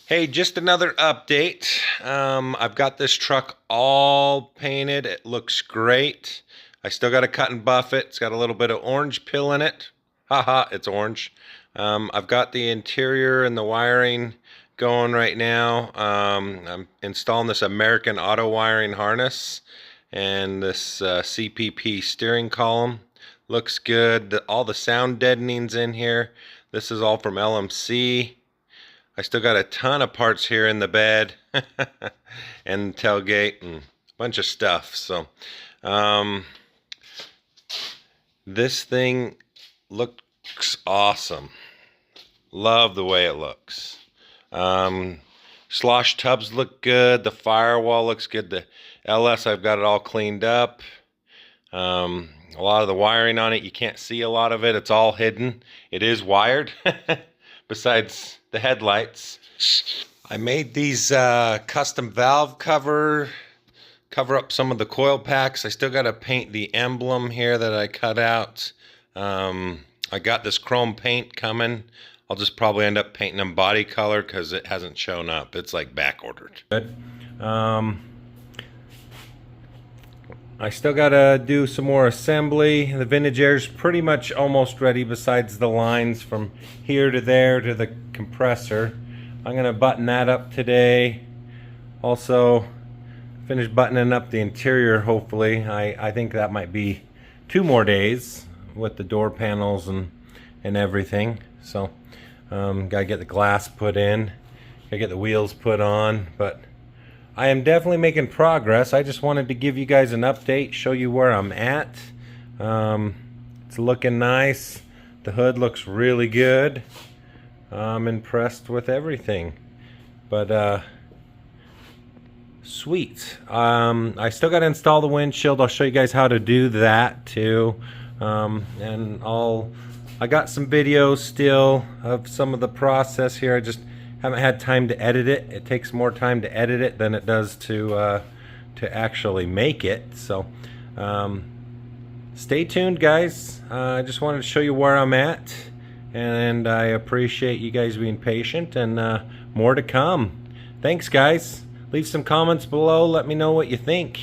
Hey, just another update. I've got this truck all painted. It looks great. I still got to cut and buff it. It's got a little bit of orange peel in it. Haha, it's orange. I've got the interior and the wiring going right now. I'm installing this American auto wiring harness and this CPP steering column. Looks good. All the sound deadening's in here. This is all from LMC. I still got a ton of parts here in the bed and tailgate and a bunch of stuff. So this thing looks awesome. Love the way it looks. Slosh tubs look good. The firewall looks good. The LS, I've got it all cleaned up. A lot of the wiring on it, you can't see a lot of it. It's all hidden. It is wired besides the headlights. I made these custom valve cover up some of the coil packs. I still got to paint the emblem here that I cut out. I got this chrome paint coming. I'll just probably end up painting them body color because it hasn't shown up. It's like back ordered. Good. I still gotta do some more assembly. The vintage air is pretty much almost ready besides the lines from here to there to the compressor. I'm gonna button that up today. Also finish buttoning up the interior hopefully. I think that might be 2 more days with the door panels and everything. So gotta get the glass put in, gotta get the wheels put on, but I am definitely making progress. I just wanted to give you guys an update, show you where I'm at. It's looking nice. The hood looks really good. I'm impressed with everything. But sweet. I still got to install the windshield. I'll show you guys how to do that too. And I got some videos still of some of the process here. I just haven't had time to edit it. It takes more time to edit it than it does to actually make it. So stay tuned, guys. I just wanted to show you where I'm at, and I appreciate you guys being patient, and more to come. Thanks, guys. Leave some comments below. Let me know what you think.